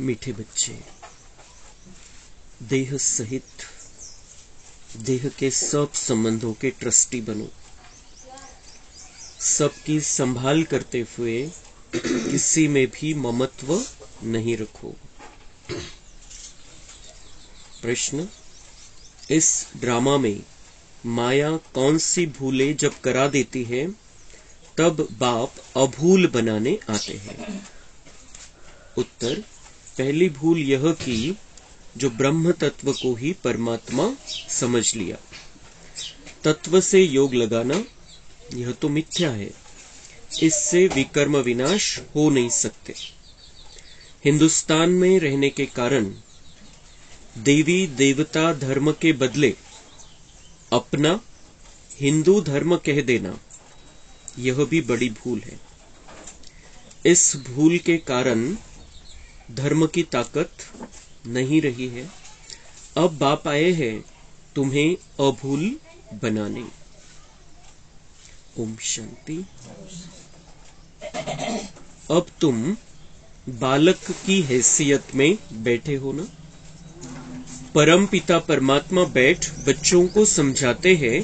मीठे बच्चे, देह सहित देह के सब संबंधों के ट्रस्टी बनो। सबकी संभाल करते हुए किसी में भी ममत्व नहीं रखो। प्रश्न: इस ड्रामा में माया कौन सी भूलें जब करा देती है तब बाप अभूल बनाने आते हैं? उत्तर: पहली भूल यह की जो ब्रह्म तत्व को ही परमात्मा समझ लिया। तत्व से योग लगाना यह तो मिथ्या है, इससे विकर्म विनाश हो नहीं सकते। हिंदुस्तान में रहने के कारण देवी देवता धर्म के बदले अपना हिंदू धर्म कह देना यह भी बड़ी भूल है। इस भूल के कारण धर्म की ताकत नहीं रही है। अब बाप आए हैं तुम्हें अभूल बनाने। ओम शांति। अब तुम बालक की हैसियत में बैठे हो ना। परम पिता परमात्मा बैठ बच्चों को समझाते हैं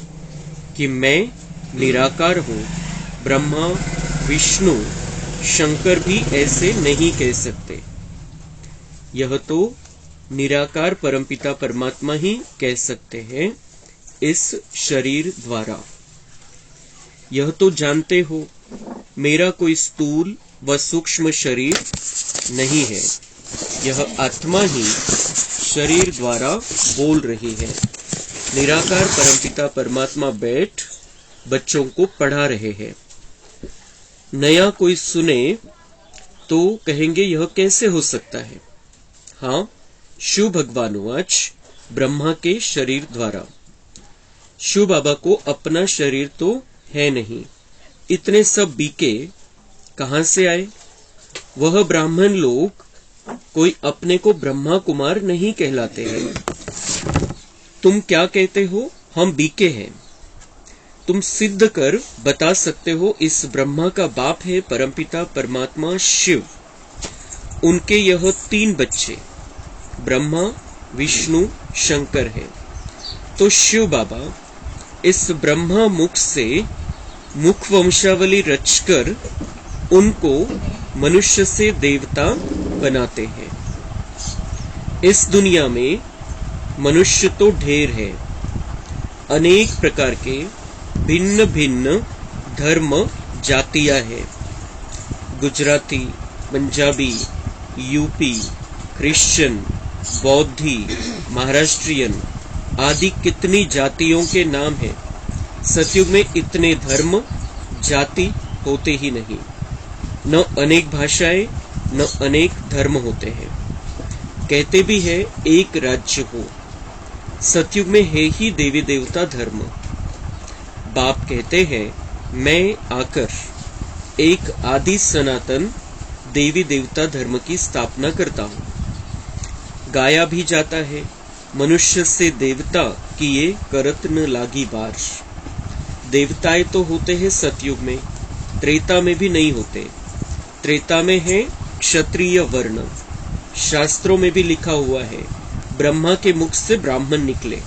कि मैं निराकार हूं। ब्रह्मा विष्णु शंकर भी ऐसे नहीं कह सकते। यह तो निराकार परमपिता परमात्मा ही कह सकते हैं इस शरीर द्वारा। यह तो जानते हो मेरा कोई स्थूल व सूक्ष्म शरीर नहीं है। यह आत्मा ही शरीर द्वारा बोल रही है। निराकार परमपिता परमात्मा बैठ बच्चों को पढ़ा रहे हैं। नया कोई सुने तो कहेंगे यह कैसे हो सकता है। हाँ, शिव भगवानुवाच ब्रह्मा के शरीर द्वारा। शिव बाबा को अपना शरीर तो है नहीं। इतने सब बीके कहां से आए? वह ब्राह्मण लोग कोई अपने को ब्रह्मा कुमार नहीं कहलाते हैं। तुम क्या कहते हो? हम बीके हैं। तुम सिद्ध कर बता सकते हो इस ब्रह्मा का बाप है परमपिता परमात्मा शिव। उनके यह 3 बच्चे ब्रह्मा विष्णु शंकर है। तो शिव बाबा इस ब्रह्मा मुख से मुख वंशावली रचकर उनको मनुष्य से देवता बनाते हैं। इस दुनिया में मनुष्य तो ढेर है। अनेक प्रकार के भिन्न भिन्न धर्म जातियां हैं। गुजराती, पंजाबी, यूपी, क्रिश्चियन, बौद्धी, महाराष्ट्रियन आदि कितनी जातियों के नाम हैं। सतयुग में इतने धर्म जाति होते ही नहीं। न अनेक भाषाएं न अनेक धर्म होते हैं। कहते भी है एक राज्य हो। सतयुग में है ही देवी देवता धर्म। बाप कहते हैं मैं आकर एक आदि सनातन देवी देवता धर्म की स्थापना करता हूं। गाया भी जाता है मनुष्य से देवता किए करत न लागी बार। देवताएं तो होते हैं सतयुग में, त्रेता में भी नहीं होते। त्रेता में है क्षत्रिय वर्ण। शास्त्रों में भी लिखा हुआ है ब्रह्मा के मुख से ब्राह्मण निकले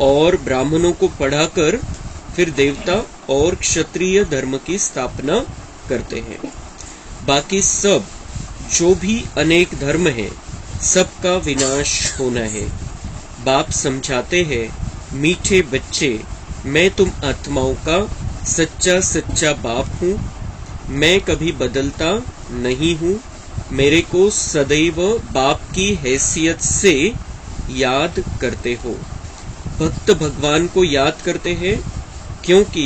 और ब्राह्मणों को पढ़ाकर फिर देवता और क्षत्रिय धर्म की स्थापना करते हैं। बाकी सब जो भी अनेक धर्म है सबका विनाश होना है। बाप समझाते हैं मीठे बच्चे मैं तुम आत्माओं का सच्चा सच्चा बाप हूँ। मैं कभी बदलता नहीं हूँ। मेरे को सदैव बाप की हैसियत से याद करते हो। भक्त भगवान को याद करते हैं क्योंकि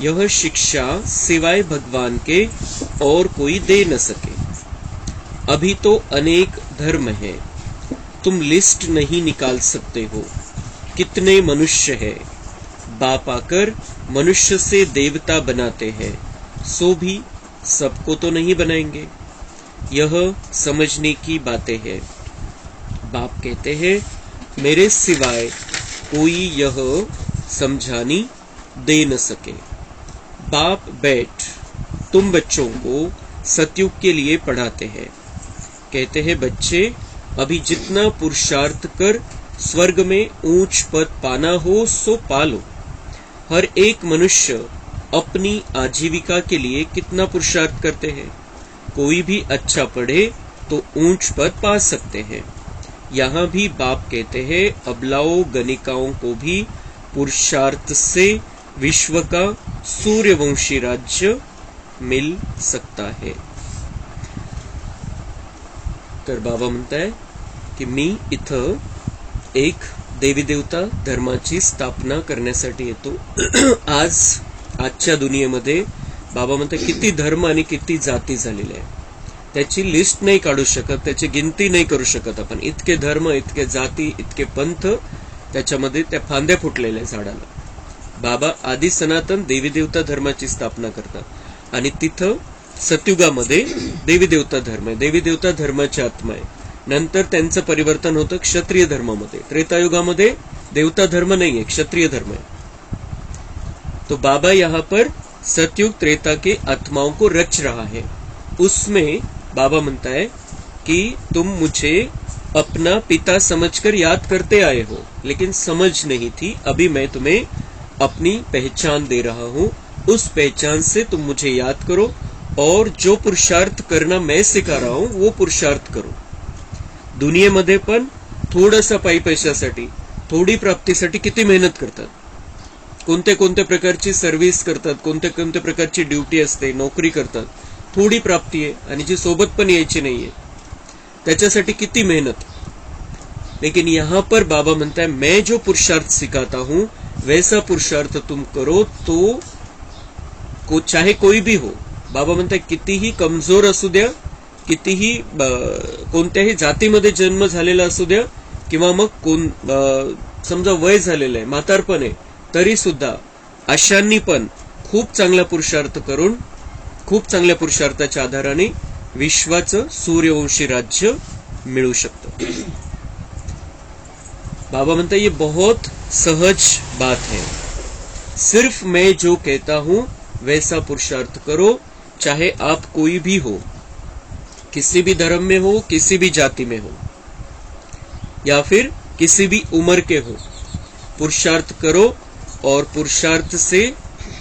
यह शिक्षा सिवाय भगवान के और कोई दे न सके। अभी तो अनेक धर्म हैं। तुम लिस्ट नहीं निकाल सकते हो कितने मनुष्य है। बाप आकर मनुष्य से देवता बनाते हैं, सो भी सबको तो नहीं बनाएंगे। यह समझने की बातें हैं। बाप कहते हैं मेरे सिवाय कोई यह समझानी दे न सके। बाप बैठ तुम बच्चों को सतयुग के लिए पढ़ाते हैं। कहते हैं बच्चे, अभी जितना पुरुषार्थ कर स्वर्ग में ऊंच पद पाना हो सो पालो। हर एक मनुष्य अपनी आजीविका के लिए कितना पुरुषार्थ करते हैं। कोई भी अच्छा पढ़े तो ऊंच पद पा सकते हैं। यहाँ भी बाप कहते हैं अबलाओं गणिकाओं को भी पुरुषार्थ से विश्व का सूर्यवंशी राज्य मिल सकता है। तर बाबा म्हणताय की मी इथं एक देवी देवता धर्माची स्थापना करण्यासाठी येतो। आजच्या दुनियेमध्ये बाबा म्हणतात किती धर्म आणि किती जाती झालेल्या आहे, त्याची लिस्ट नाही काढू शकत, त्याची गिनती नाही करू शकत आपण। इतके धर्म, इतके जाती, इतके पंथ त्याच्यामध्ये त्या फांद्या फुटलेल्या झाडाला। बाबा आदि सनातन देवी देवता धर्माची स्थापना करतात आणि तिथं सतयुगामध्ये देवी देवता धर्म आहे, देवी देवता धर्माची आत्मा आहे। नंतर त्यांचं परिवर्तन होतं क्षत्रिय धर्मामध्ये। त्रेतायुगामध्ये देवता धर्म नहीं है, क्षत्रिय धर्म है। तो बाबा यहाँ पर सतयुग त्रेता के आत्माओं को रच रहा है। उसमें बाबा म्हणता है कि तुम मुझे अपना पिता समझकर याद करते आए हो, लेकिन समझ नहीं थी। अभी मैं तुम्हें अपनी पहचान दे रहा हूं, उस पहचान से तुम मुझे याद करो और जो पुरुषार्थ करना मैं सिखा रहा हूं वो पुरुषार्थ करो। दुनियेमध्ये पण थोडंसं पायी पैशासाठी, थोडी प्राप्तीसाठी किती मेहनत करतात, कोणते कोणते प्रकारची सर्व्हिस करतात, कोणते कोणते प्रकारची ड्युटी असते, नोकरी करतात। थोडी प्राप्ती आहे आणि जी सोबत पण यायची नाहीये, त्याच्यासाठी किती मेहनत। लेकिन यहाँ पर बाबा म्हणता है मैं जो पुरुषार्थ सिखाता हूं वैसा पुरुषार्थ तुम करो तो चाहे कोई भी हो। बाबा म्हणता है कितीही कमजोर असू द्या, कितीही कोणत्याही जातीमध्ये जन्म झालेला असू द्या, किंवा मग समजा वय झालेलं आहे, म्हातारपण आहे, तरी सुद्धा अशांनी पण खूप चांगला पुरुषार्थ करून, खूप चांगल्या पुरुषार्थाच्या आधाराने विश्वाचं सूर्यवंशी राज्य मिळू शकतं। बाबा म्हणता ये बहुत सहज बात है, सिर्फ मैं जो कहता हूं वैसा पुरुषार्थ करो, चाहे आप कोई भी हो, किसी भी धर्म में हो, किसी भी जाति में हो, या फिर किसी भी उम्र के हो। पुरुषार्थ करो और पुरुषार्थ से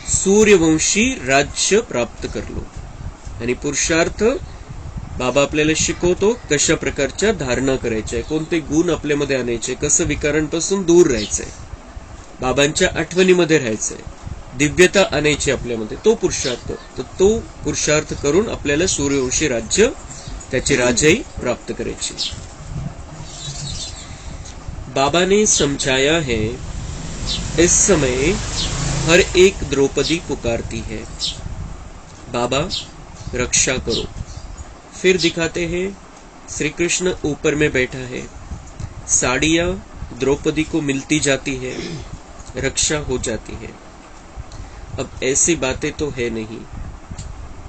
सूर्यवंशी राज्य प्राप्त कर लो। आणि पुरुषार्थ बाबा आपल्याला शिकवतो कशा प्रकारच्या धारणा करायच्या, कोणते गुण आपल्यामध्ये आणायचे, कसं विकारांपासून दूर राहायचंय, बाबांच्या आठवणीमध्ये राहायचंय, दिव्यता आणायची आपल्यामध्ये, तो पुरुषार्थ। तर तो पुरुषार्थ करून आपल्याला सूर्यवंशी राज्य, त्याची राजाई प्राप्त करायची। बाबा ने समझाया है इस समय हर एक द्रौपदी पुकारती है, बाबा रक्षा करो। फिर दिखाते हैं श्री कृष्ण ऊपर में बैठा है, साड़ियां द्रौपदी को मिलती जाती है, रक्षा हो जाती है। अब ऐसी बातें तो है नहीं,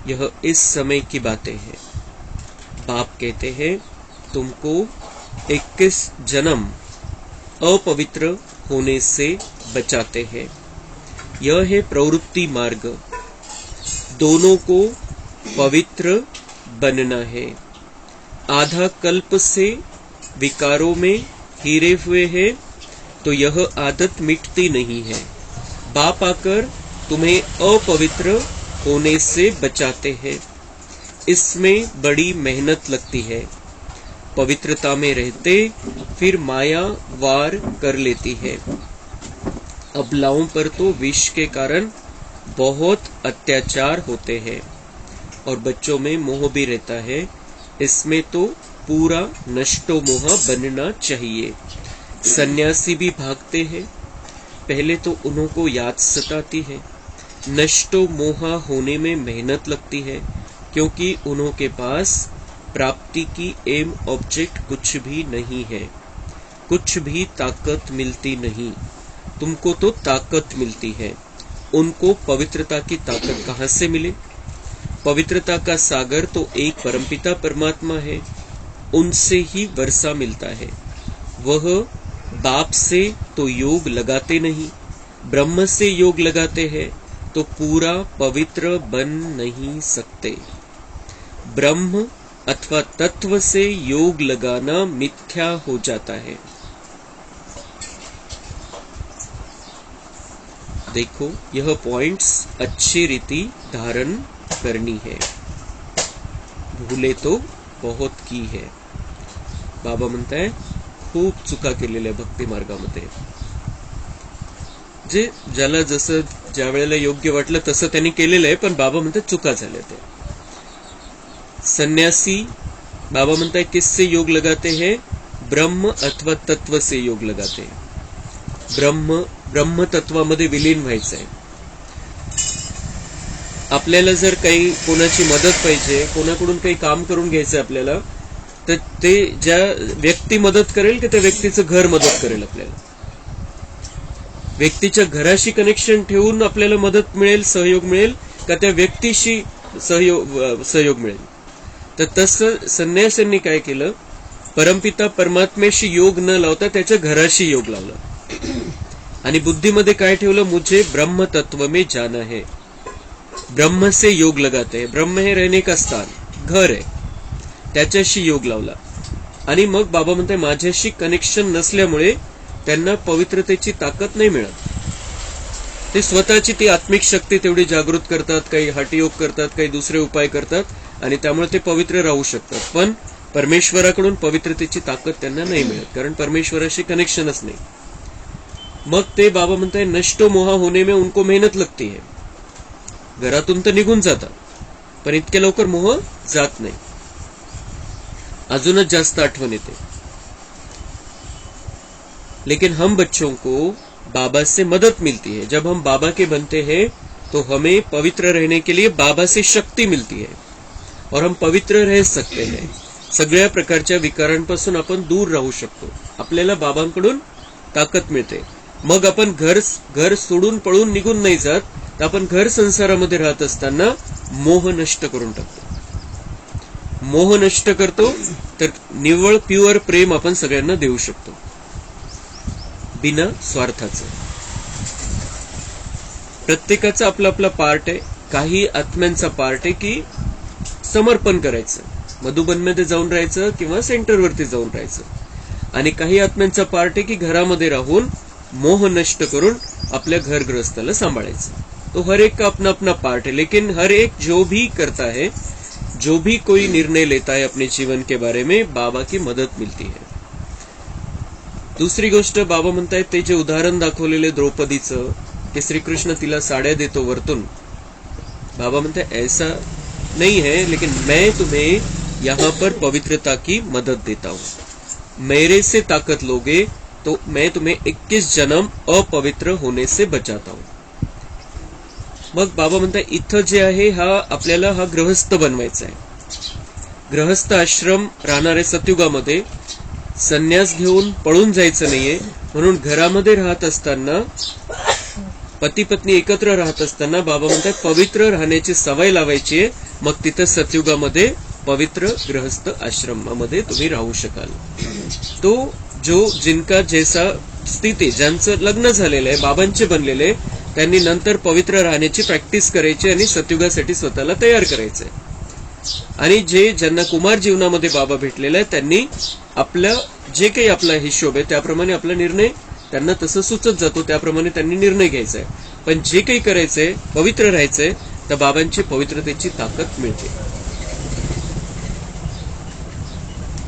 यह इस समय की बातें हैं। बाप कहते हैं तुमको 21 जन्म अपवित्र होने से बचाते हैं। यह है प्रवृत्ति मार्ग, दोनों को पवित्र बनना है। आधा कल्प से विकारों में हिरे हुए हैं तो यह आदत मिटती नहीं है। बाप आकर तुम्हें अपवित्र होने से बचाते हैं। इसमें बड़ी मेहनत लगती है। पवित्रता में रहते फिर माया वार कर लेती है। अबलाओं पर तो विष के कारण बहुत अत्याचार होते हैं और बच्चों में मोह भी रहता है। इसमें तो पूरा नष्टो मोह बनना चाहिए। सन्यासी भी भागते हैं, पहले तो उनको याद सताती है। नष्टो मोह होने में मेहनत लगती है क्योंकि उनके पास प्राप्ति की एम ऑब्जेक्ट कुछ भी नहीं है, कुछ भी ताकत मिलती नहीं। तुमको तो ताकत मिलती है, उनको पवित्रता की ताकत कहां से मिले? पवित्रता का सागर तो एक परमपिता परमात्मा है, उनसे ही वर्षा मिलता है। वह बाप से तो योग लगाते नहीं, ब्रह्म से योग लगाते हैं तो पूरा पवित्र बन नहीं सकते। ब्रह्म अथवा तत्व से योग लगाना मिथ्या हो जाता है। देखो, यह पॉइंट्स अच्छी रीति धारण करनी है, भूले तो बहुत की है। बाबा म्हणताय खूप चुका केलेल्या भक्ती मार्गामध्ये, जे ज्याला जसं ज्या वेळेला योग्य वाटलं तसं त्यांनी केलेलं आहे, पण बाबा म्हणतात चुका झाल्या ते। संन्यासी बाबा म्हणताय किससे योग लगाते हैं? ब्रह्म अथवा तत्व से योग लगाते हैं। ब्रह्म तत्वामध्ये विलीन व्हायचं आहे। आपल्याला जर काही कोणाची मदत पाहिजे, कोणाकडून काही काम करून घ्यायचं आपल्याला, तर ते ज्या व्यक्ती मदत करेल की त्या व्यक्तीचं घर मदत करेल आपल्याला। व्यक्तीच्या घराशी कनेक्शन ठेवून आपल्याला मदत मिळेल, सहयोग मिळेल, का त्या व्यक्तीशी सहयोग मिळेल? तर तसं संन्यासांनी काय केलं, परमपिता परमात्म्याशी योग न लावता त्याच्या घराशी योग लावला आणि बुद्धीमध्ये काय ठेवलं, मुझे ब्रह्म तत्व में जाना है, ब्रह्म से योग लगाते हैं। ब्रह्म हे रहने का स्थान, घर आहे, त्याच्याशी योग लावला। आणि मग बाबा म्हणते माझ्याशी कनेक्शन नसल्यामुळे त्यांना पवित्रतेची ताकद नाही मिळत। ते स्वतःची ती आत्मिक शक्ती तेवढी जागृत करतात, काही हठयोग करतात, काही दुसरे उपाय करतात आणि त्यामुळे ते पवित्र राहू शकतात, पण परमेश्वराकडून पवित्रतेची ताकद त्यांना नाही मिळत, कारण परमेश्वराशी कनेक्शनच नाही। मग ते बाबा म्हणताय नष्टो मोहा होने में उनको मेहनत लगती है। घरातून तर निघून जातात, पण इतके लवकर मोह जात नाही, अजूनच जास्त आठवण येते। लेकिन हम बच्चों को बाबा से मदद मिलती है। जब हम बाबा के बनते हैं तो हमें पवित्र रहने के लिए बाबा से शक्ती मिलती है और हम पवित्र रह सकते हैं। सगळ्या प्रकारच्या विकारांपासून आपण दूर राहू शकतो, आपल्याला बाबांकडून ताकद मिळते। मग आपण घर सोडून पळून निघून नाही जात, तर आपण घर संसारामध्ये राहत असताना मोह नष्ट करून टाकतो। मोह नष्ट करतो तर निव्वळ प्युअर प्रेम आपण सगळ्यांना देऊ शकतो, बिना स्वार्थाचं। प्रत्येकाचा आपला आपला पार्ट आहे। काही आत्म्यांचा पार्ट आहे की समर्पण करायचं, मधुबनमध्ये जाऊन राहायचं किंवा सेंटरवरती जाऊन राहायचं, आणि काही आत्म्यांचा पार्ट आहे की घरामध्ये राहून मोह नष्ट करून आपल्या घरगृहस्थाला सांभाळायचं। तो हर एक का अपना अपना पार्ट है, लेकिन हर एक जो भी करता है, जो भी कोई निर्णय लेता है अपने जीवन के बारे में, बाबा की मदद मिलती है। दुसरी गोष्ट बाबा म्हणतायत, ते जे उदाहरण दाखवलेले द्रौपदीचं, की श्रीकृष्ण तिला साड्या देतो वरतून, बाबा म्हणताय ऐसा नहीं है, लेकिन मैं तुम्हें यहाँ पर पवित्रता की मदद देता हूं। मेरे से ताकत लोगे तो मैं तुम्हें 21 जन्म अपवित्र होने से बचाता हूं। मग बाबा म्हणताय इथं जे आहे आपल्याला हा गृहस्थ बनवायचा आहे। गृहस्थ आश्रम राहणारे सतयुगामध्ये संन्यास घेऊन पळून जायचं नाहीये, म्हणून घरामध्ये राहत असताना, पती पत्नी एकत्र राहत असताना बाबा म्हणतात पवित्र राहण्याची सवय लावायची आहे। मग तिथं सतयुगामध्ये पवित्र गृहस्थ आश्रमामध्ये तुम्ही राहू शकाल। तो जो जिनका जैसा स्थिती, ज्यांचं लग्न झालेलं आहे, बाबांचे बनलेले, त्यांनी नंतर पवित्र राहण्याची प्रॅक्टिस करायची आणि सतयुगासाठी स्वतःला तयार करायचंय। आणि ज्यांना कुमार जीवनामध्ये बाबा भेटलेला आहे, त्यांनी आपलं जे काही आपला हिशोब आहे त्याप्रमाणे आपला निर्णय त्यांना तसं सुचत जातो, त्याप्रमाणे त्यांनी निर्णय घ्यायचा आहे। पण जे काही करायचंय, पवित्र राहायचंय, तर बाबांची पवित्रतेची ताकद मिळते।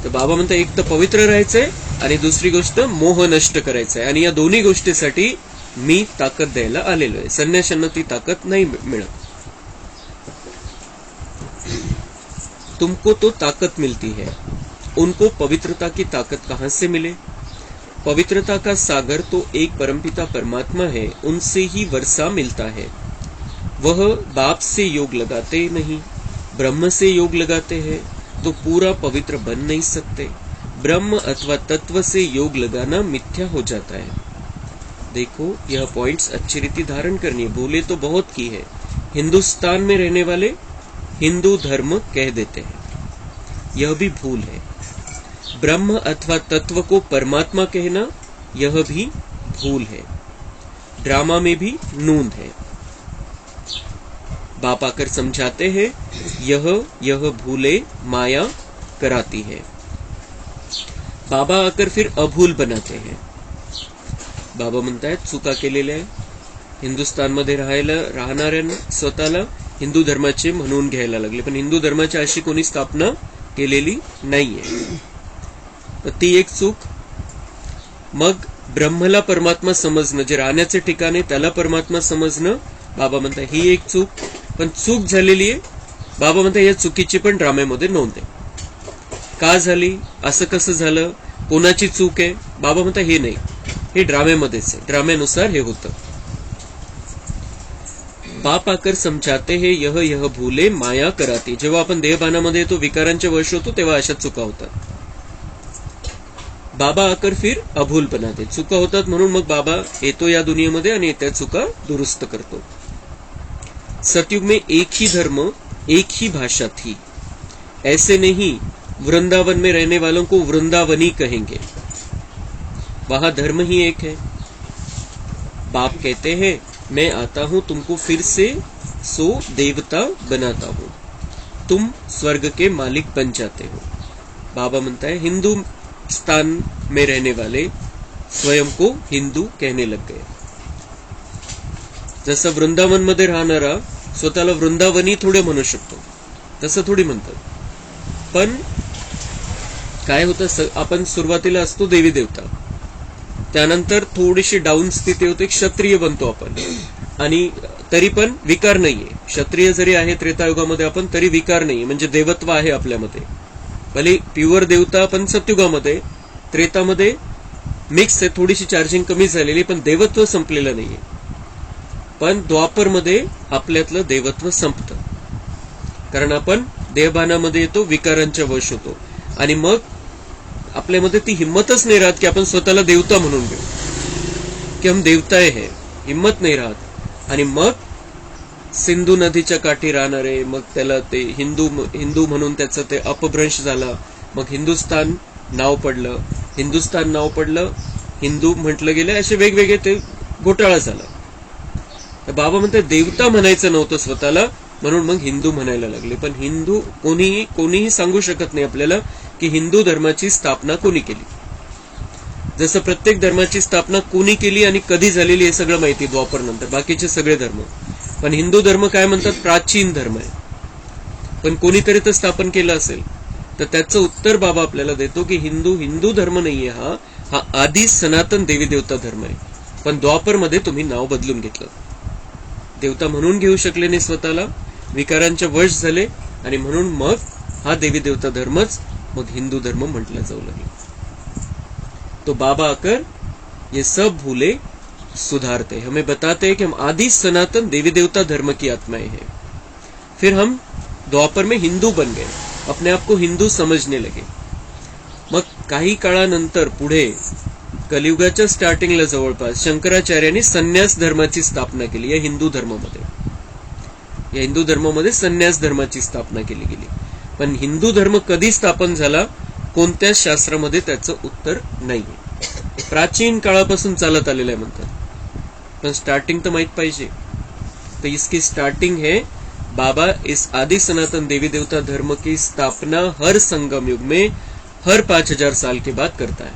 तर बाबा म्हणतात एक तर पवित्र राहायचंय आणि दुसरी गोष्ट मोह नष्ट करायचंय, आणि या दोन्ही गोष्टीसाठी मी ताकद द्यायला आलेलो आहे। संन्याशांना ती ताकद नाही मिळत। तुमको तो ताकत मिलती है, उनको पवित्रता की ताकत कहां से मिले? पवित्रता का सागर तो एक परमपिता परमात्मा है, उनसे ही वर्षा मिलता है। वह बाप से योग लगाते नहीं, ब्रह्म से योग लगाते हैं, तो पूरा पवित्र बन नहीं सकते। ब्रह्म अथवा तत्व से योग लगाना मिथ्या हो जाता है। देखो, यह पॉइंट्स अच्छी रीति धारण करनी है, भूले तो बहुत की है। हिंदुस्तान में रहने वाले हिंदू धर्म कह देते हैं, यह भी भूल है। ब्रह्म अथवा तत्व को परमात्मा कहना, यह भी भूल है। ड्रामा में भी नूंद है। बाप आकर समझाते हैं, यह भूले माया कराती है. बाबा आकर फिर अभूल बनाते हैं. बाबा म्हणतायत चुका केलेल्या आहे. हिंदुस्थानमध्ये राहणाऱ्यांना स्वतःला हिंदू धर्माचे म्हणून घ्यायला लागले, पण हिंदू धर्माची अशी कोणी स्थापना केलेली नाहीये. तर ती एक चूक. मग ब्रह्मला परमात्मा समजणं, जे राहण्याचे ठिकाण आहे त्याला परमात्मा समजणं, बाबा म्हणतात ही एक चूक. पण चूक झालेली आहे. बाबा म्हणतात या चुकीची पण ड्राम्यामध्ये नोंद आहे. का झाली, असं कसं झालं, कोणाची चूक आहे, बाबा म्हणतात हे नाही, हे ड्राम्यामध्येच आहे, ड्राम्यानुसार हे होतं. बाप आकर समजाते हे यह भूले माया कराती. जेव्हा आपण देहभानामध्ये येतो, विकारांचे वश होतो, तेव्हा अशा चुका होतात. बाबा आकर फिर अभूल बनाते. चुका होतात म्हणून मग बाबा येतो या दुनियेमध्ये आणि त्या चुका दुरुस्त करतो. सतयुग में एक ही धर्म एक ही भाषा थी, ऐसे नहीं वृंदावन में रहने वालों को वृंदावनी कहेंगे, वहां धर्म ही एक है. बाप कहते हैं मैं आता हूं तुमको फिर से सो देवता बनाता हूं, तुम स्वर्ग के मालिक बन जाते हो. बाबा म्हणता है हिंदुस्तान में रहने वाले स्वयं को हिंदू कहने लग गए. जसं वृंदावन मध्ये राहणारा स्वतःला वृंदावनी थोडे म्हणू शकतो, तसं थोडी म्हणतात. पण काय होतं, आपण सुरुवातीला असतो देवी देवता, त्यानंतर थोडीशी डाऊन स्थिती होते, क्षत्रिय बनतो आपण, आणि तरी पण विकार नाहीये. क्षत्रिय जरी आहे त्रेतायुगामध्ये आपण, तरी विकार नाहीये, म्हणजे देवत्व आहे आपल्यामध्ये. भले प्युअर देवता आपण सतयुगामध्ये, त्रेतामध्ये मिक्स आहे, थोडीशी चार्जिंग कमी झालेली, पण देवत्व संपलेलं नाहीये. पण द्वापरमध्ये आपल्यातलं देवत्व संपतं, कारण आपण देहभानामध्ये येतो, विकारांच्या वश होतो, आणि मग आपल्यामध्ये ती हिम्मतच नाही राहत की आपण स्वतःला देवता म्हणून घेऊ, की हम देवताय है, हिम्मत नाही राहत. आणि मग सिंधू नदीच्या काठी राहणारे, मग त्याला ते हिंदू म्हणून त्याचं ते अपभ्रंश झाला, मग हिंदुस्थान नाव पडलं, हिंदू म्हटलं गेलं, असे वेगवेगळे ते घोटाळा झाला. तर बाबा म्हणते देवता म्हणायचं नव्हतं स्वतःला, म्हणून मग हिंदू म्हणायला लागले. पण हिंदू कोणीही सांगू शकत नाही आपल्याला की हिंदू धर्माची स्थापना कोणी केली. जसं प्रत्येक धर्माची स्थापना कोणी केली आणि कधी झालेली हे सगळं माहिती द्वापर नंतर, बाकीचे सगळे धर्म. पण हिंदू धर्म काय म्हणतात, प्राचीन धर्म आहे. पण कोणीतरी तर स्थापन केलं असेल, तर त्याचं उत्तर बाबा आपल्याला देतो की हिंदू धर्म नाहीये, हा आधी सनातन देवी देवता धर्म आहे. पण द्वापर मध्ये तुम्ही नाव बदलून घेतलं, देवता म्हणून घेऊ शकले नाही स्वतःला, विकारांच्या वश झाले, आणि म्हणून मग हा देवी देवता धर्मच मग हिंदू धर्म म्हटला जाऊ लागला. तो बाबा आकर ये सब भूले सुधारते, हमें बताते हैं कि हम आदि सनातन देवी देवता धर्म की आत्माएं हैं. फिर हम द्वापर में हिंदू बन गए, अपने आप को हिंदू समझने लगे. मग काही काळानंतर पुढे कलियुगाच्या स्टार्टिंगला जवळपास शंकराचार्यांनी संन्यास धर्माची स्थापना केली. या हिंदू धर्मामध्ये संन्यास धर्माची स्थापना केली गेली. पण हिंदू धर्म कधी स्थापन झाला, कोणत्याच शास्त्रामध्ये त्याचं उत्तर नाहीये. प्राचीन काळापासून चालत आलेलं आहे म्हणतात, पण स्टार्टिंग तर माहित पाहिजे. तो इसकी स्टार्टिंग है बाबा इस आदि सनातन देवी देवता धर्म की स्थापना हर संगम युग में हर 5000 साल के बाद करता है,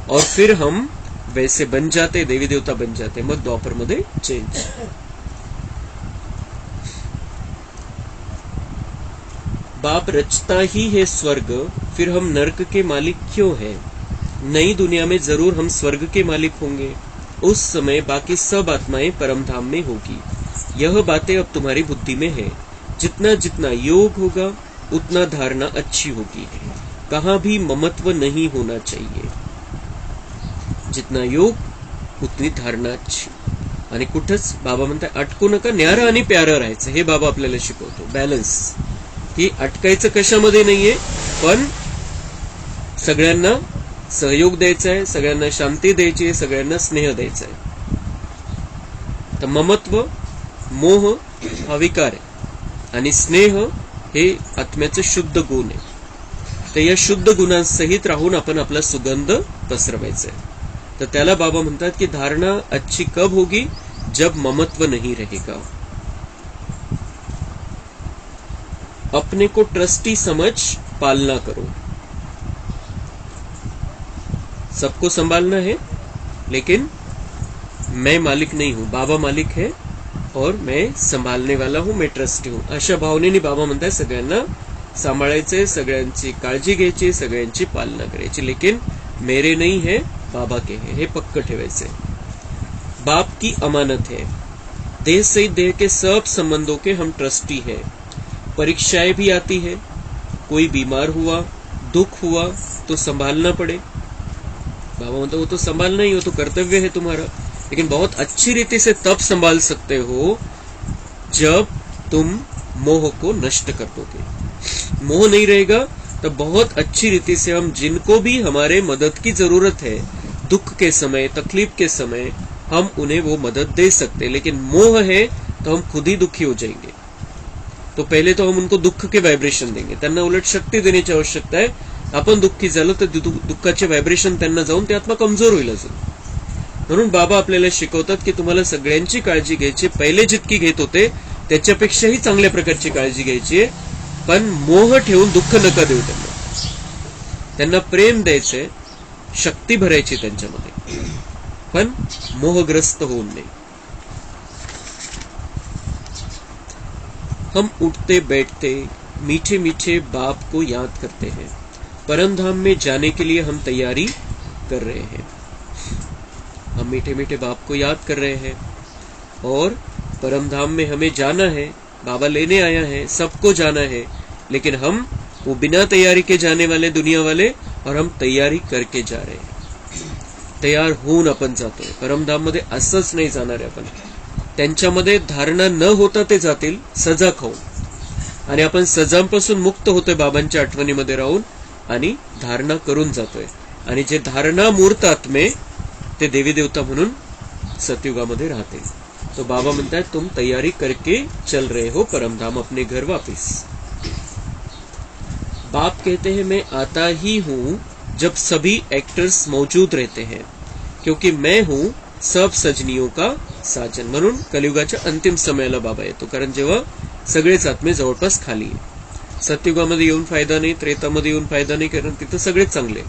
और फिर हम वैसे बन जाते, देवी देवता बन जाते. मग द्वापर मध्ये चेंज. बाप रचता ही है स्वर्ग, फिर हम नरक के मालिक क्यों है. नई दुनिया में जरूर हम स्वर्ग के मालिक होंगे, उस समय बाकी सब आत्माएं परमधाम में होगी. यह बातें अब तुम्हारी बुद्धि में है. जितना जितना योग होगा उतना धारणा अच्छी होगी. कहाँ भी ममत्व नहीं होना चाहिए. जितना योग उतनी धारणा अच्छी. आणि कुठंच बाबा म्हणतात अटकू नका, न्यारा आणि प्यारा राहायचं. हे बाबा आपल्याला शिकवतो, बॅलन्स. की अटकायचं कशामध्ये नाहीये, पण सगळ्यांना सहयोग द्यायचा आहे, सगळ्यांना शांती द्यायची आहे, सगळ्यांना स्नेह द्यायचा आहे. तर ममत्व, मोह हा विकार आहे, आणि स्नेह हे आत्म्याचे शुद्ध गुण आहे. तर या शुद्ध गुणांसहित राहून आपण आपला सुगंध पसरवायचा आहे. तर त्याला बाबा म्हणतात की धारणा अच्छी कब होगी, जब ममत्व नहीं रहेगा. अपने को ट्रस्टी समझ पालना करो। सबको संभालना है, लेकिन मैं मालिक नहीं हूं, बाबा मालिक है और मैं सांभाळणे वाला हूं, मैं ट्रस्टी हूं, अशा भावनेने बाबा म्हणताय सगळ्यांना सांभाळायचे, सगळ्यांची काळजी घ्यायची, सगळ्यांची पालना करायची, लेकिन मेरे नहीं है बाबा के है, हे पक्क ठेवायचे। बाप की अमानत है, देह से देह के सब संबंधों के हम ट्रस्टी है। परीक्षाएं भी आती है, कोई बीमार हुआ, दुख हुआ तो संभालना पड़े। बाबा म्हणता वो तो संभालना ही, हो तो कर्तव्य है तुम्हारा, लेकिन बहुत अच्छी रीति से तब संभाल सकते हो जब तुम मोह को नष्ट कर दोगे। मोह नहीं रहेगा तब बहुत अच्छी रीति से हम जिनको भी हमारे मदद की जरूरत है, दुख के समय, तकलीफ के समय, हम उन्हें वो मदद दे सकते। लेकिन मोह है तो हम खुद ही दुखी हो जाएंगे। तो पहले तो हम उनको दुःख के व्हायब्रेशन देंगे, त्यांना उलट शक्ती देण्याची आवश्यकता आहे। आपण दुःखी झालो तर दुःखाचे व्हायब्रेशन त्यांना जाऊन ते आत्मा कमजोर होईल अजून। म्हणून बाबा आपल्याला शिकवतात की तुम्हाला सगळ्यांची काळजी घ्यायची, पहिले जितकी घेत होते त्याच्यापेक्षाही चांगल्या प्रकारची काळजी घ्यायची आहे, पण मोह ठेवून दुःख नका देऊ त्यांना प्रेम द्यायचंय, शक्ती भरायची त्यांच्यामध्ये, पण मोहग्रस्त होऊन नाही। हम उठते बैठते मीठे मीठे बाप को याद करते हैं, परम धाम में जाने के लिए हम तैयारी कर रहे हैं। हम मीठे मीठे बाप को याद कर रहे हैं और परम धाम में हमें जाना है, बाबा लेने आया है, सबको जाना है, लेकिन हम वो बिना तैयारी के जाने वाले दुनिया वाले, और हम तैयारी करके जा रहे हैं। तयार होऊन आपण जातोय परमधाम मध्ये, असंच नाही जाणार आहे आपण। त्यांच्यामध्ये धारणा न होता ते जातील सजा खाऊन, आणि आपण सजांपासून मुक्त होतोय बाबांच्या आठवणीमध्ये राहून, आणि धारणा करून जातोय। आणि जे धारणा मूर्त आत्मे ते देवी देवता म्हणून सतयुगामध्ये राहते। तो बाबा म्हणतात तुम तैयारी करके चल रहे हो परमधाम, अपने घर वापस। बाप कहते हैं मैं आता ही हूं जब सभी एक्टर्स मौजूद रहते हैं, क्योंकि मैं हूं सब सजनियों का साजन। म्हणून कलियुगाच्या अंतिम समयाला बाबा येतो, कारण जेव्हा सगळेच आत्मे जवळपास खाली आहे। सतयुगामध्ये येऊन फायदा नाही, त्रेतामध्ये येऊन फायदा नाही, कारण तिथं सगळेच चांगले।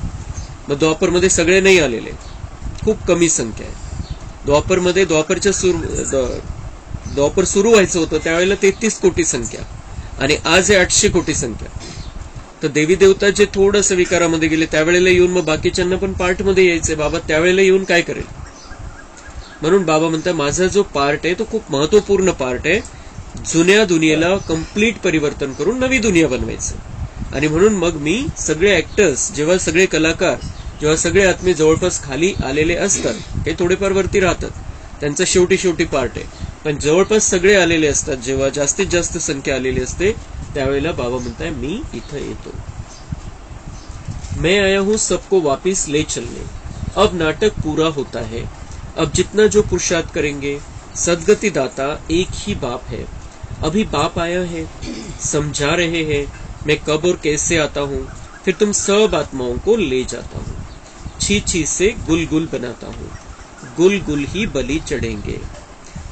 मग द्वापरमध्ये सगळे नाही आलेले, खूप कमी संख्या आहे। द्वापरमध्ये द्वापर सुरू व्हायचं होतं त्यावेळेला 33 कोटी संख्या, आणि आज आहे 800 कोटी संख्या। तर देवी देवता जे थोडस विकारामध्ये गेले त्यावेळेला येऊन मग बाकीच्यांना पण पार्ट मध्ये यायचंय, बाबा त्यावेळेला येऊन काय करेल। म्हणून बाबा म्हणतात माझा जो पार्ट आहे तो खूप महत्वपूर्ण पार्ट आहे, जुन्या दुनियेला कंप्लीट परिवर्तन करून नवी दुनिया बनवायचं। आणि म्हणून मग मी सगळे ऍक्टर्स, जेव्हा सगळे कलाकार, जेव्हा सगळे आत्मे जवळपास खाली आलेले असतात, हे थोडेफार वरती राहतात, त्यांचा शेवटी पार्ट आहे, पण जवळपास सगळे आलेले असतात, जेव्हा जास्तीत जास्त संख्या आलेली असते त्यावेळेला बाबा म्हणताय मी इथं येतो। मैं आया हूं सबको वापिस ले चलने, अब नाटक पूरा होता है, अब जितना जो पुरुषार्थ करेंगे, सदगति दाता एक ही बाप है। अभी बाप आया है, समझा रहे हैं मैं कब और कैसे आता हूं, फिर तुम सब आत्माओं को ले जाता हूं, छी छी से गुल गुल बनाता हूं, गुल गुल ही बलि चढ़ेंगे।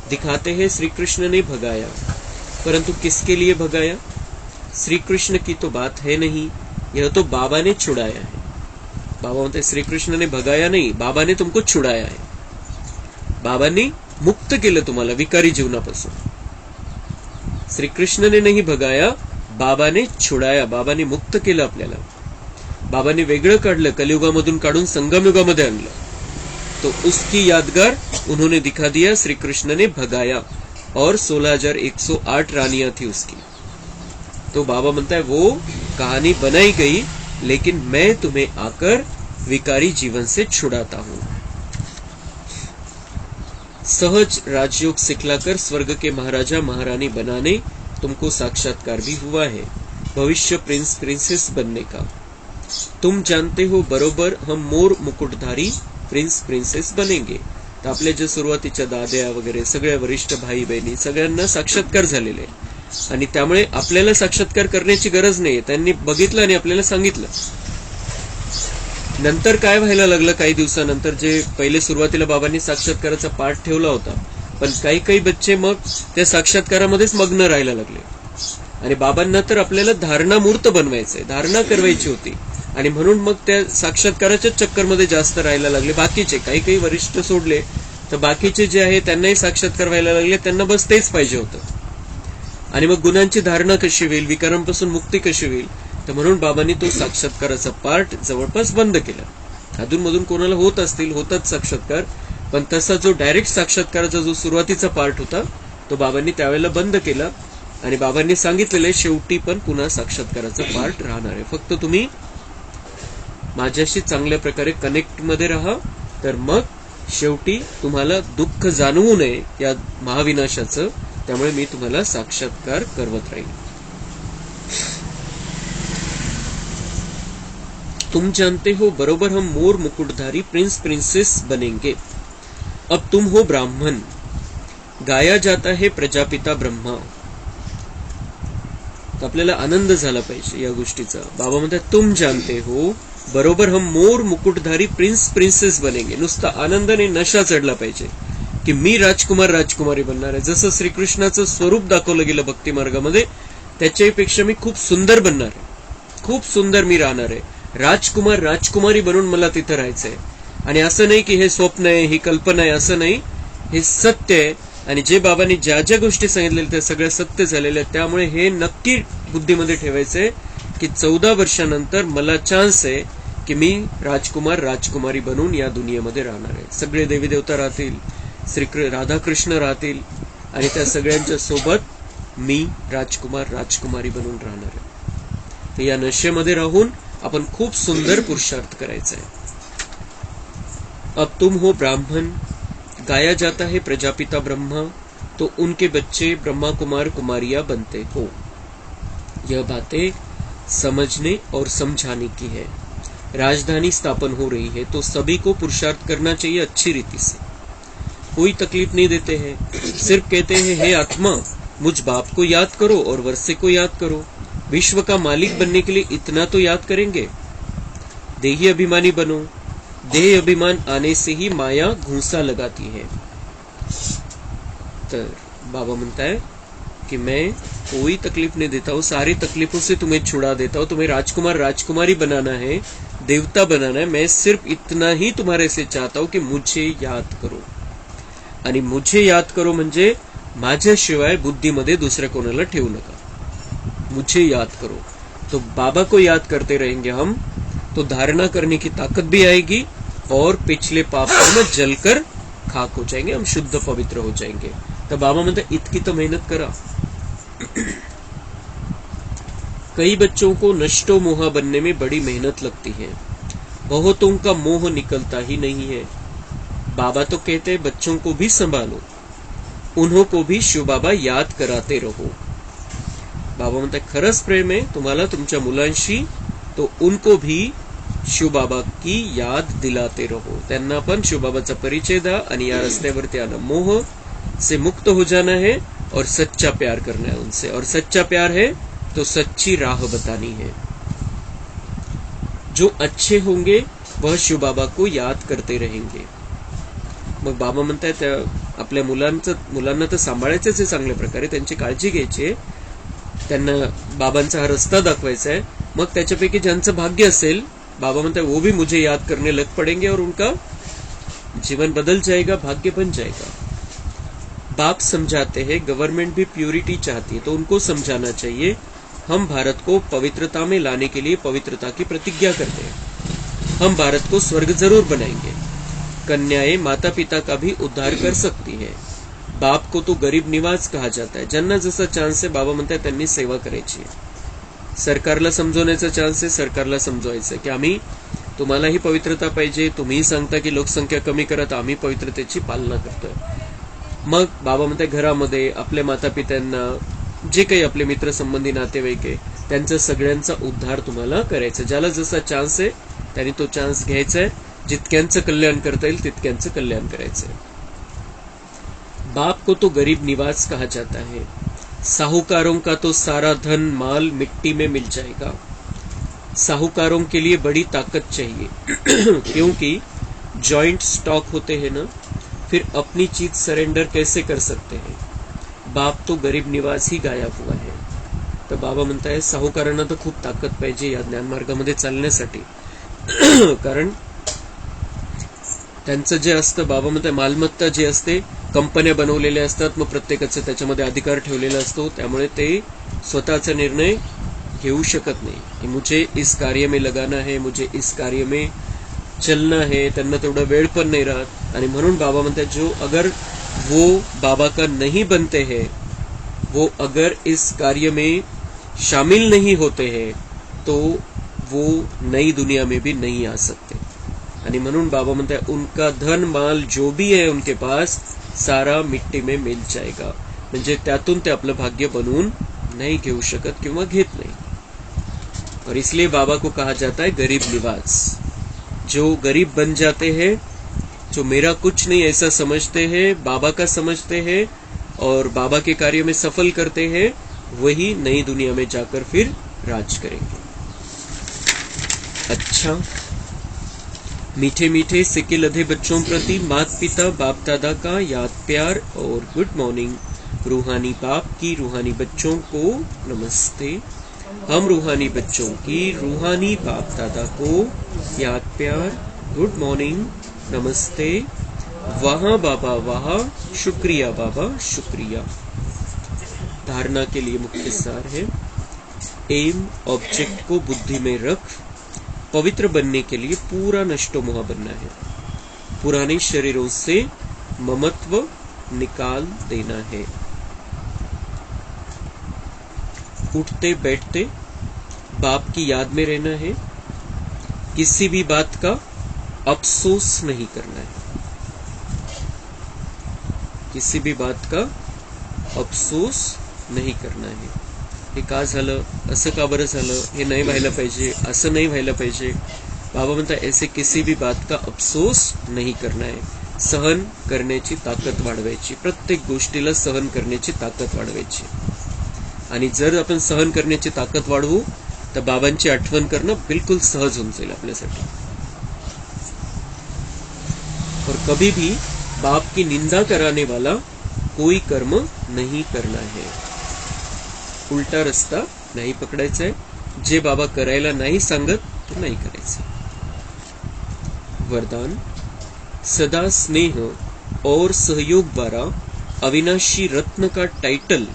दिखाते हैं श्री कृष्ण ने भगाया, परंतु किसके लिए भगाया। श्री कृष्ण की तो बात है नहीं, यह तो बाबा ने छुड़ाया है। बाबा म्हणते श्री कृष्ण ने भगाया नहीं, बाबा ने तुमको छुड़ाया है। बाबांनी मुक्त केलं तुम्हाला विकारी जीवनापासून। श्री कृष्ण ने नहीं भगाया, बाबा ने छुड़ाया, बाबांनी मुक्त केलं आपल्याला। बाबांनी वेगळं काढलं, कलियुगामधून काढून संगमयुगामध्ये आणलं। तो उसकी यादगार उन्होंने दिखा दिया, श्री कृष्ण ने भगाया, और 16,108 रानियां थी उसकी। तो बाबा म्हणता है वो कहानी बनाई गई, लेकिन मैं तुम्हें आकर विकारी जीवन से छुड़ाता हूं। सहज राजयोग सिखलाकर स्वर्ग के महाराजा महारानी बनाने तुमको साक्षात्कार भी हुआ है, भविष्य प्रिंस प्रिंसेस बनने का। तुम जानते हो बरोबर हम मोर मुकुटधारी प्रिंस प्रिंसेस बनेंगे। तर आपल्या जे सुरुवातीच्या दाद्या वगैरे सगळ्या वरिष्ठ भाई बहिणी सगळ्यांना साक्षात्कार झालेले, आणि त्यामुळे आपल्याला साक्षात्कार करण्याची गरज नाही, त्यांनी बघितलं आणि आपल्याला सांगितलं। नंतर काय व्हायला लागलं, काही दिवसानंतर जे पहिले सुरुवातीला बाबांनी साक्षात्काराचा पाठ ठेवला होता, पण काही काही बच्चे मग त्या साक्षात्कारामध्येच मग्न राहायला लागले, आणि बाबांना तर आपल्याला धारणा मूर्त बनवायचंय, धारणा करवायची होती, आणि म्हणून मग त्या साक्षात्काराच्या चक्करमध्ये जास्त राहायला लागले. बाकीचे काही वरिष्ठ सोडले तर बाकीचे जे आहे त्यांनाही साक्षात्कार व्हायला लागले, त्यांना बस तेच पाहिजे होतं. आणि मग गुणांची धारणा कशी होईल, विकारांपासून मुक्ती कशी होईल, तर म्हणून बाबांनी तो साक्षात्काराचा पार्ट जवळपास बंद केला. अधूनमधून कोणाला होत असतील, होतात साक्षात्कार, पण तसा जो डायरेक्ट साक्षात्काराचा जो सुरुवातीचा पार्ट होता तो बाबांनी त्यावेळेला बंद केला. आणि बाबांनी सांगितलेलं आहे शेवटी पण पुन्हा साक्षात्काराचा पार्ट राहणार आहे, फक्त तुम्ही माझ्याशी चांगल्या प्रकारे कनेक्ट मध्ये राहा, तर मग शेवटी तुम्हाला दुःख जाणवू नये या महाविनाशाचं, त्यामुळे मी तुम्हाला साक्षात्कार करवत राहील. तुम जानते हो बरोबर हम मोर मुकुटधारी प्रिंस प्रिंसेस बनेंगे. अब तुम हो ब्राह्मण, गाया जाता है प्रजापिता ब्रह्मा. आपल्याला आनंद झाला पाहिजे या गोष्टीचा. बाबा म्हणतात तुम जानते हो बरोबर हम मोर मुकुटधारी प्रिंस प्रिन्सेस बनेंगे. नुसता आनंदाने नशा चढला पाहिजे की मी राजकुमार राजकुमारी बनणार आहे. जसं श्रीकृष्णाचं स्वरूप दाखवलं गेलं भक्ती मार्गामध्ये, त्याच्यापेक्षा मी खूप सुंदर बनणार आहे, खूप सुंदर मी राहणार आहे. राजकुमार राजकुमारी बनून मला तिथं राहायचंय. आणि असं नाही की हे स्वप्न आहे, ही कल्पना आहे, असं नाही, हे सत्य आहे. आणि जे बाबांनी ज्या ज्या गोष्टी सांगितलेल्या त्या सगळ्या सत्य झालेल्या आहेत. त्यामुळे हे नक्की बुद्धीमध्ये ठेवायचंय की 14 वर्षानंतर मला चान्स आहे की मी राजकुमार राजकुमारी बनून या दुनियेमध्ये राहणार आहे. सगळे देवी देवता राहतील, राधाकृष्ण राहतील, आणि त्या सगळ्यांच्या सोबत मी राजकुमार राजकुमारी बनून राहणार आहे. तर या नशेमध्ये राहून आपण खूप सुंदर पुरुषार्थ करायचा आहे. अब तुम हो ब्राह्मण, गाया जाता है प्रजापिता ब्रह्मा, तो उनके बच्चे ब्रह्मा कुमार कुमारियां बनते हो. यह बातें समझने और समझाने की है. राजधानी स्थापन हो रही है तो सभी को पुरुषार्थ करना चाहिए अच्छी रीति से. कोई तकलीफ नहीं देते हैं, सिर्फ कहते हैं हे आत्मा मुझ बाप को याद करो और वर्षे को याद करो. विश्व का मालिक बनने के लिए इतना तो याद करेंगे. देही अभिमानी बनो. देह अभिमान आने से ही माया घूंसा लगाती है. तर बाबा म्हणता है कि मैं कोई तकलीफ नहीं देता हूं, सारी तकलीफों से तुम्हें छुड़ा देता हूं. तुम्हें राजकुमार राजकुमारी बनाना है, देवता बनाना है. मैं सिर्फ इतना ही तुम्हारे से चाहता हूं कि मुझे याद करो. आणि मुझे याद करो म्हणजे माझ्याशिवाय बुद्धीमध्ये दुसऱ्या कोणाला ठेवू नका. मुझे याद करो. तो बाबा को याद करते रहेंगे हम, तो धारणा करने की ताकत भी आएगी और पिछले पाप में जलकर खाक हो जाएंगे, हम शुद्ध पवित्र हो जाएंगे. तो बाबा म्हणते इतकी तो मेहनत करा. कई बच्चों को नष्टो मोहा बनने में बड़ी मेहनत लगती है, बहुतों का मोह निकलता ही नहीं है. बाबा तो कहते हैं बच्चों को भी संभालो, उन्हों को भी शिव बाबा याद कराते रहो. बाबा म्हणतात खरंच प्रेम आहे तुम्हाला तुमच्या मुलांशी, तो उनको भी शिव बाबा की याद दिलाते रहो. त्यांना पण शिव बाबाचा परिचय द्या आणि या रस्त्यावरती आना. मोह से मुक्त हो जाना है और सच्चा प्यार करना है उनसे. और सच्चा प्यार है तो सच्ची राह बतानी है. जो अच्छे होंगे वह शिव बाबा को याद करते रहेंगे. मग बाबा म्हणतात आपल्या मुलांना तर सांभाळायचंच आहे चांगल्या प्रकारे, त्यांची काळजी घ्यायची आहे, त्यांना बाबांचा हा रस्ता दाखवायचा आहे. मग त्याच्यापैकी ज्यांचं भाग्य असेल, बाबा म्हणतात वो भी मुझे याद करने लग पड़ेंगे और उनका जीवन बदल जाएगा, भाग्य बन जाएगा. बाप समझाते हैं गवर्नमेंट भी प्यूरिटी चाहती है तो उनको समझाना चाहिए. हम भारत को पवित्रता में लाने के लिए पवित्रता की प्रतिज्ञा करते हैं. हम भारत को स्वर्ग जरूर बनाएंगे. कन्याएं माता पिता का भी उद्धार कर सकती है. बाप को तो गरीब निवास कहा जाता है. ज्यांना जसा चान्स आहे बाबा म्हणतात त्यांनी सेवा करायची. सरकारला समजवण्याचा चान्स आहे, सरकारला समजवायचं की आम्ही तुम्हालाही पवित्रता पाहिजे, तुम्ही सांगता की लोकसंख्या कमी करा, तर आम्ही पवित्रतेची पालना करतोय. मग बाबा म्हणतात घरामध्ये आपल्या माता पित्यांना, जे काही आपले मित्र संबंधी नातेवाईक आहे, त्यांचा सगळ्यांचा उद्धार तुम्हाला करायचा. ज्याला जसा चान्स आहे त्यांनी तो चान्स घ्यायचा आहे. जितक्यांचं कल्याण करता येईल तितक्यांचं कल्याण करायचंय. बाप को तो गरीब निवास कहा जाता है. साहूकारों का तो सारा धन माल मिट्टी में मिल जाएगा. साहूकारों के लिए बड़ी ताकत चाहिए क्योंकि जॉइंट स्टॉक होते हैं ना, फिर अपनी चीज सरेंडर कैसे कर सकते हैं. बाप तो गरीब निवास ही गाया हुआ है. तो बाबा म्हणताय साहुकारांना तर खूप ताकद पाहिजे या ज्ञानमार्गामध्ये चालण्यासाठी. कारण त्यांचं जे असतं, बाबा म्हणताय मालमत्ता जी असते, कंपन्या बनवलेल्या असतात, मग प्रत्येकाचं त्याच्यामध्ये अधिकार ठेवलेला असतो. त्यामुळे ते स्वतःचा निर्णय घेऊ शकत नाही की मुझे इस कार्य में लगाना है, मुझे इस कार्य में चलना है. त्यांना तेवढा वेळ पण नाही राहत. आणि म्हणून बाबा म्हणतात जो अगर वो बाबा का नहीं बनते हैं, वो अगर इस कार्य में शामिल नहीं होते हैं, तो वो नई दुनिया में भी नहीं आ सकते. आणि म्हणून बाबा म्हणतात उनका धन माल जो भी है उनके पास सारा मिट्टी में मिल जाएगा. म्हणजे त्यातून ते आपलं भाग्य बनवून नहीं घेऊ शकत किंवा घेत नाही. और इसलिए बाबा को कहा जाता है गरीब निवास. जो गरीब बन जाते हैं, जो मेरा कुछ नहीं ऐसा समझते हैं, बाबा का समझते हैं और बाबा के कार्य में सफल करते हैं, वही नई दुनिया में जाकर फिर राज करेंगे. अच्छा, मीठे मीठे सिक्के लधे बच्चों प्रति माता पिता बाप दादा का याद प्यार और गुड मॉर्निंग. रूहानी बाप की रूहानी बच्चों को नमस्ते. हम रूहानी बच्चों की रूहानी बाप दादा को याद प्यार, गुड मॉर्निंग, नमस्ते. वहाँ बाबा वहाँ, शुक्रिया बाबा शुक्रिया. धारणा के लिए मुख्य सार है एम, ऑब्जेक्ट को बुद्धि में रख. पवित्र बनने के लिए पूरा नष्टो मोह बनना है. पुराने शरीरों से ममत्व निकाल देना है. उठते बैठते बाप की याद में रहना है. किसी भी बात का अफसोस नहीं करना है. किसी भी बात का अफसोस नाही करना है. हे का झालं, असं का बरं झालं, हे नाही व्हायला पाहिजे, असं नाही व्हायला पाहिजे. बाबा म्हणतात ऐसे किसी भी बात का अफसोस नहीं करना है. सहन करण्याची ताकद वाढवायची. प्रत्येक गोष्टीला सहन करण्याची ताकद वाढवायची. आणि जर आपण सहन करण्याची ताकद वाढवू तर बाबांची आठवण करणं बिल्कुल सहज होऊन जाईल आपल्यासाठी. और कभी भी बाप की निंदा कराने वाला कोई कर्म नहीं करना है. उलटा रस्ता नाही पकडायचा आहे. जे बाबा करायला नाही सांगत ते नाही करायचं. वरदान, सदा स्नेह और सहयोग द्वारा अविनाशी रत्न का टाइटल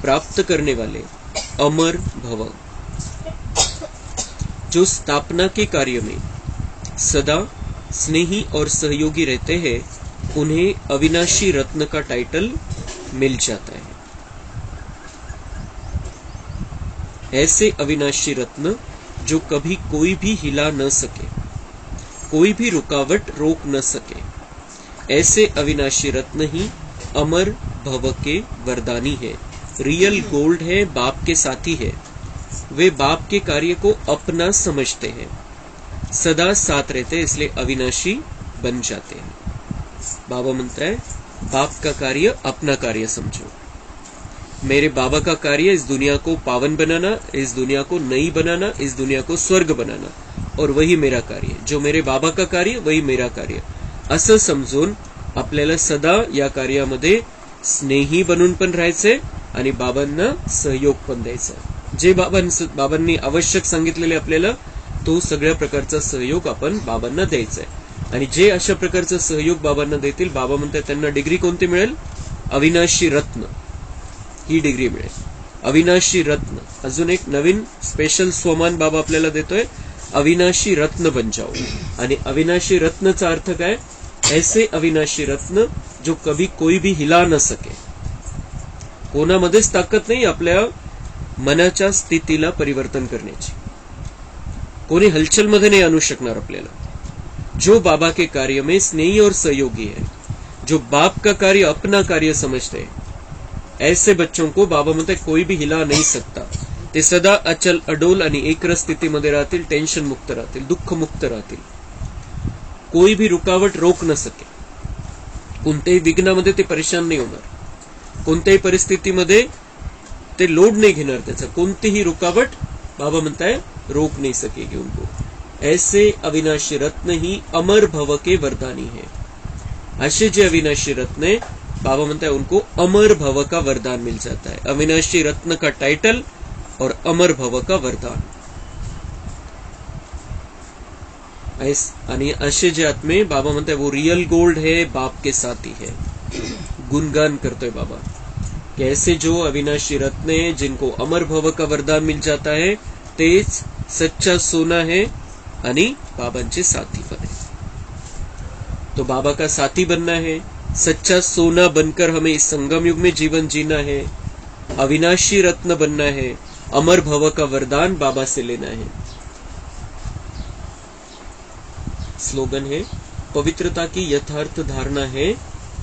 प्राप्त करने वाले अमर भव. जो स्थापना के कार्य में सदा स्नेही और सहयोगी रहते हैं, उन्हें अविनाशी रत्न का टाइटल मिल जाता है. ऐसे अविनाशी रत्न जो कभी कोई भी हिला न सके, कोई भी रुकावट रोक न सके, ऐसे अविनाशी रत्न ही अमर भव के वरदानी है. रियल गोल्ड है, बाप के साथी है. वे बाप के कार्य को अपना समझते हैं, सदा साथ रहते हैं, इसलिए अविनाशी बन जाते हैं. बाबा म्हणता है बाप का कार्य अपना कार्य समझो. मेरे बाबा का कार्य इस दुनिया को पावन बनाना, इस दुनिया को नई बनाना, इस दुनिया को स्वर्ग बनाना, और वही मेरा कार्य. जो मेरे बाबा का कार्य वही मेरा कार्य, असं समजून आपल्याला सदा या कार्यामध्ये स्नेही बनून पण राहायचंय आणि बाबांना सहयोग पण द्यायचा. जे बाबांनी आवश्यक सांगितलेले आपल्याला तो सगळ्या प्रकारचा सहयोग आपण बाबांना द्यायचा आहे. आणि जे अशा प्रकारचा सहयोग बाबांना देतील, बाबा म्हणतात त्यांना डिग्री कोणती मिळेल, अविनाशी रत्न ही डिग्री मिळेल. अविनाशी रत्न. अजून एक नवीन स्पेशल स्वमान बाबा आपल्याला देतोय, अविनाशी रत्न बन जाओ. आणि अविनाशी रत्नचा अर्थ काय, ऐसे अविनाशी रत्न जो कभी कोई भी हिला न सके. कोणामध्येच ताकद नाही आपल्या मनाच्या स्थितीला परिवर्तन करण्याची. कोणी हलचलमध्ये नहीं आणू शकणार आपल्याला. जो बाबा के कार्य में स्नेही और सहयोगी है, जो बाप का कार्य अपना कार्य समझते हैं, ऐसे बच्चों को बाबा म्हणते कोई भी हिला नहीं सकता. ते सदा अचल अडोल आणि एकरस स्थितीमध्ये राहतील, टेन्शन मुक्त राहतील, दुःख मुक्त राहतील. कोई भी रुकावट रोक न सके. कोणत्याही विघ्नामध्ये ते परेशान नाही होणार. कोणत्याही परिस्थितीमध्ये ते लोड नाही घेणार. त्याचा कोणतीही रुकावट बाबा म्हणताय रोक नहीं सकेगी उनको. ऐसे अविनाशी रत्न ही अमर भव के वरदानी है. ऐसे जो अविनाशी रत्न है, बाबा म्हणताय उनको अमर भव का वरदान मिल जाता है. अविनाशी रत्न का टाइटल और अमर भव का वरदान. आणि असे जे आत्मे बाबा म्हणताय वो रियल गोल्ड है, बाप के साथी है. गुणगान करतोय बाबा कि ऐसे जो अविनाशी रत्न है जिनको अमर भव का वरदान मिल जाता है तेच सच्चा सोना है आणि बाबांचे साथी पण है. तो बाबा का साथी बनना है, सच्चा सोना बनकर हमें इस संगम युग में जीवन जीना है, अविनाशी रत्न बनना है, अमर भव का वरदान बाबा से लेना है. स्लोगन है, पवित्रता की यथार्थ धारणा है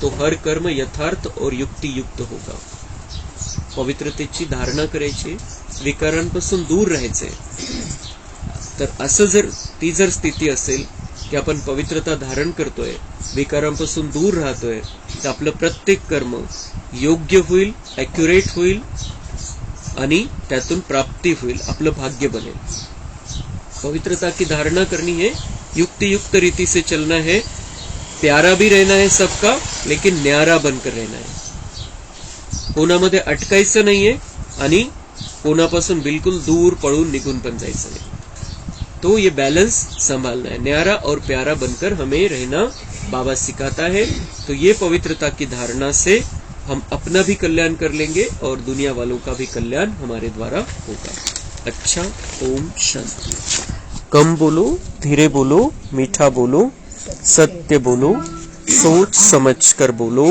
तो हर कर्म यथार्थ और युक्ति युक्त होगा. पवित्रतेची धारणा करायची, विकारांपासून दूर राहायचे. तर असं जर ती जर स्थिती असेल की आपण पवित्रता धारण करतोय, विकारांपासून दूर राहतोय, तर आपलं प्रत्येक कर्म योग्य होईल, ॲक्युरेट होईल आणि त्यातून प्राप्ती होईल, आपलं भाग्य बनेल. पवित्रता की धारणा करनी है, युक्ति युक्त रीति से चलना है, प्यारा भी रहना है सबका, लेकिन न्यारा बनकर रहना है. कोणामध्ये अटकायचं नाहीये आणि कोणापासून बिल्कुल दूर पळून निघून पण जायचं नाही. तो ये बैलेंस संभालना है. न्यारा और प्यारा बनकर हमें रहना बाबा सिखाता है. तो ये पवित्रता की धारणा से हम अपना भी कल्याण कर लेंगे और दुनिया वालों का भी कल्याण हमारे द्वारा होगा. अच्छा, ओम शांति. कम बोलो, धीरे बोलो, मीठा बोलो, सत्य बोलो, सोच समझ कर बोलो.